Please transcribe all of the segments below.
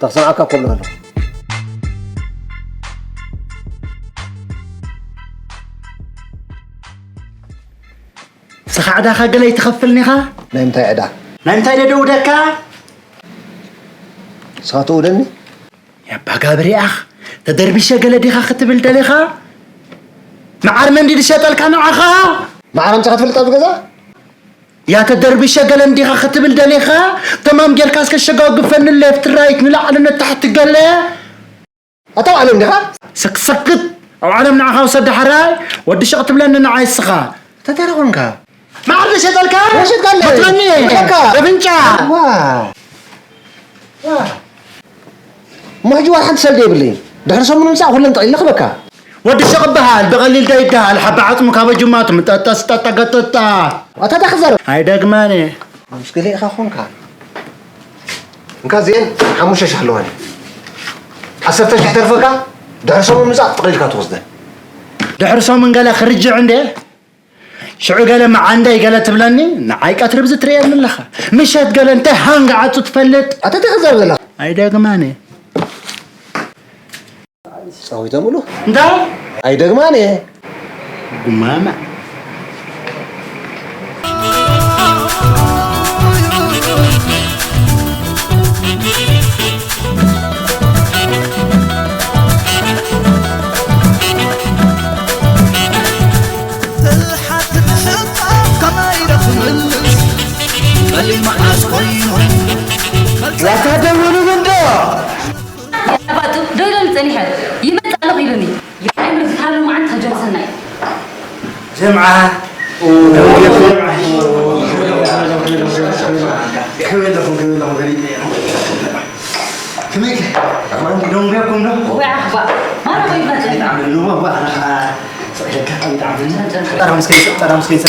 تخسعك كله سخعدا خجل يتخفلني خا نايم تايدا نايم تايدا دودكا ساتو ودني يا باغابري اخ تدربي شغله ديخا ختبل دليخا معار من دي شتل كان اخا معار انت ختفلت بغزا يا تدربي شغله ديخا ختبل دليخا تمام جال كاسك الشغاق فن الليفت رايت نلعن تحت قال اتو علم ديخا سكسكت او علم نعخا وسد حراي ودي شغت بلنا عايسخا تترونكا ما عرف شتل كان وش قال لي بتغني بنچا واه ما جوا حد سلدي بلي دحر سمون نسا كلن طيل لخبكا ودي شغبها بغليل دايدها الحب عظمك ابو جمات متتستتقطتا وتتخزر هاي دغماني مشكله اخا خونكا انك زين حموشه شحلوان عسرت تحترفكا دحر سمون نسا طريقك توصده دحر سمون قال خرج عنده شعو قال ما عندي قال تبلني نعايق اتربز تريال من لخا مشات قال انت هان قاعد تفلت اتتخزر ولا هاي دغماني صوي تملو دا اي دغماني ماما لا تدوروا من دور أبغى دولة تاني يمت على غيرني يعمل في حاله مع أنت جالسنا جمعة كمان دون بيكم ده وعخبا ما رأي بنت عملوا ما بقى أنا صحيح كان عملوا ترى مسكين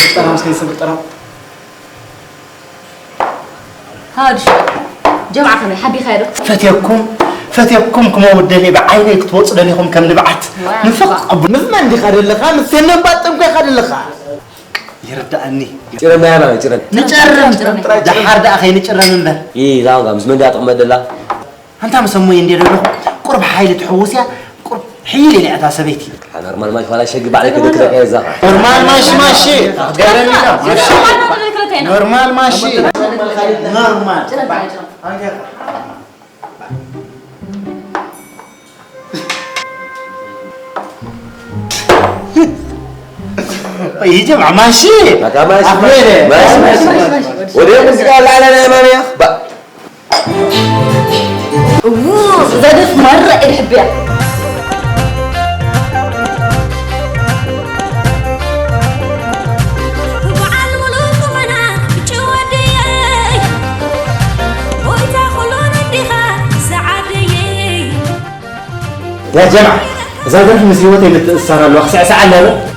هاد شو جمعة كم حبي خيرك فتيكم كم ودني بعينك توصل لهم كم لبعت نفق أبو نفمان دي خير اللي خان السنة باتم كخير اللي خان يردأني تيرن ما يلا تيرن نجرم دحار ده أخي نجرم من ده إيه لا قام زمان ده أتقمد الله أنت مسموه يندير له قرب حيلة حوسيا قرب حيلة اللي أتاسبيتي أنا نورمال ماشي ولا شيء بعد كده يا زلمة نورمال ماشي نورمال ماشي نورمال يا جماعة ماشي ماشي ودي موسيقى لا لا ما يا بقى اوه زادت مرة يحبها يا جماعة زادت مسيوتي اللي تأثر الوقت ساعة لا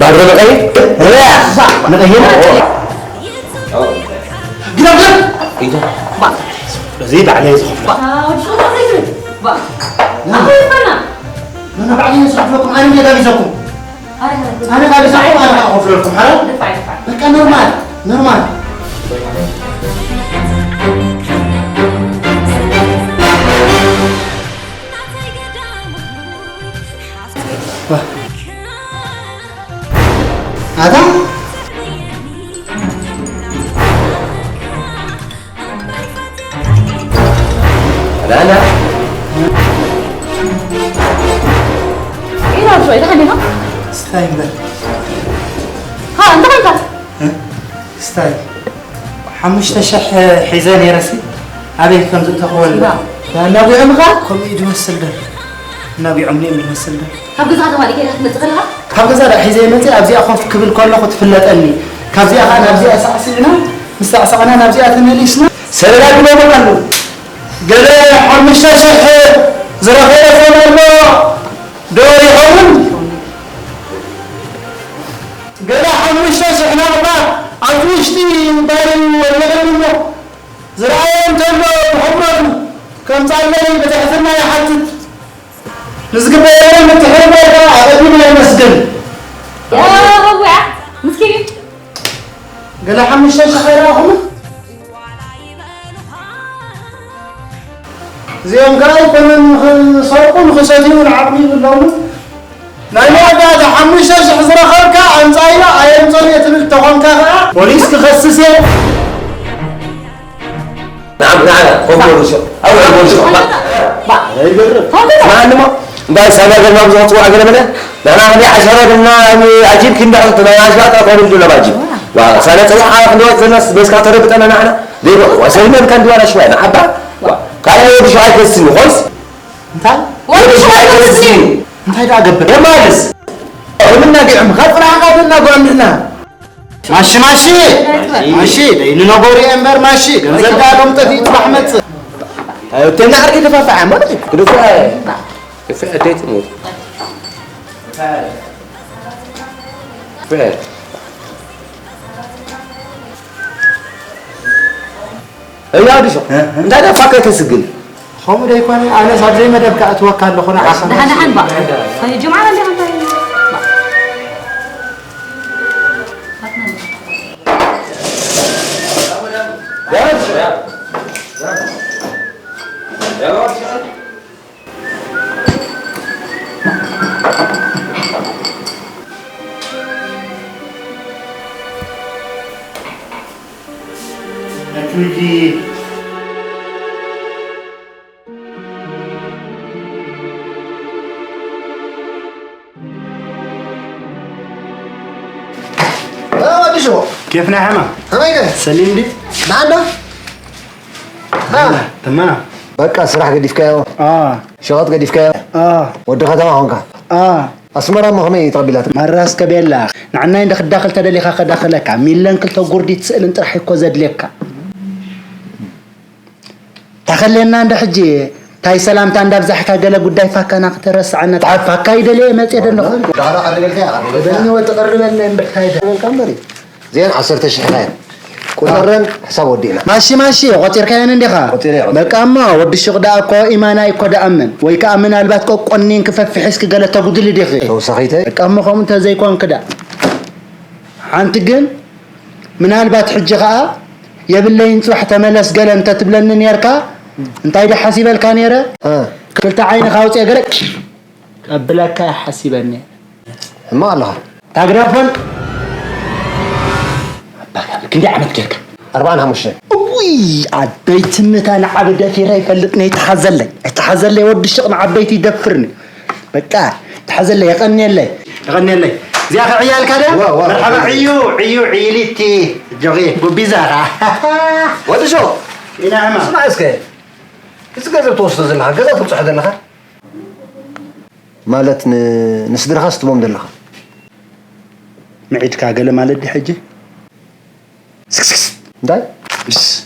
baru nakain ya nakain قرب ايه ده زيد عليه شو تزيد با أنا انا بعدين اسحب لكم انا اللي قاعد اسحبكم انا قاعد اسحب انا اخوف لكم حرام دفع بقى نورمال هذا لا ايه ده شوي ده خليها استاي بل ها انت انت استاي حمشت شح حزان يا رسي أبي كم تقول لا نبي عمغا كم يتمثل ده نبي عمني يمثل ده كم جزء هذا مالك هنا تزغلها كم جزء حزان متى أبزي أخاف قبل كل خد فلت أني كابزي أنا أبزي أساسينا مستعصقنا أنا أبزي أتمليسنا سلام ما بقولوا قال حمشت شح زرافة فلما دوري هون قال حمشت شح نبغى عطوشتي داري ولا غيره زراعين تبع محمد كم تعلمي بتحثنا يا حتت نزق بيان متحربة عقدنا المسجد يا روع مسكين قال حمش شخيراهم زيهم قال كنا صارقون خساتين والعقلين واللون نايم هذا حمش شخزر خلك عن زايلا أيام زايلا تبي تقوم كذا بوليس تخصصه نعم قوم شو أول شو ما عندنا بس أنا قلنا بزوج وعقنا منه أنا هني عشرة قلنا عجيب كنا قلنا عشرة أقول بدون باجي وسنة صراحة خلونا الناس بس كاتر بتنا نحن ليه وسوينا كان دولا شوي أنا حبة قال لي شو هاي كسين خلص أنت شو هاي كسين أنت هيدا قبل يا مالس منا قعم خفنا قابلنا قعمنا ماشي لأنه نقولي أمبر ماشي قنزل قالهم تفيت محمد تنا أركي دفع ما أدري دفع أديت موت فعل يا دي شو أنت هذا فاكر تسجل هم ده يكون أنا صدري ما دبك أتوقع لخنا عشان ده أنا حنبا فهي جمعة اللي عندها نتوجي لا شو كيف نعمة؟ هاي سليم دي؟ معنا ها تمام بقى صراحة قد يفكاو شغلات قد يفكاو ودي ختمها هونك أسمرها مهمة يطبيلات مراس كبيلا نعنا عندك داخل تدلي خا داخلك ميلان كل تقردي تسأل انت راح يكون زاد لك تخلينا عند حجي تاي سلام تاند بزحك قال قداي فكنا اقترس عنا تعرف فكايد ليه ما تيدنا دارا أرجل كيا بدني وتقرب لنا بكايد الكامبري زين 10 شهرين كلرن حساب ودينا ماشي وتر كاين انديخا بقى ما ود الشغدا اكو ايمانا يكو دامن ወይ كامن البات كو قنين كفف حسك قال تغدل ديخي لو سخيته بقى ما خم انت زي كون كدا انت ግን من البات حجها يبلين صح تملس قال انت تبلنن يركا انت ايد حسيبلك نيره كلت عين خاوص يغرق قبلك حسيبني ما الله تغرفن كندي عملت كيك 45 وي عبيت متى انا عبد في راي فلقني يتحزل لي ود الشقن عبيت يدفرني بقى تحزل لي يغني لي زي اخر عيال كذا مرحبا عيو عيلتي جوغي ببيزارة وده شو نعم اسمع اسكي اسكي توصل زلها كذا تبصح دلها مالت نسدرها ستبوم دلها معيد كاغله مالت دي حجي داي بس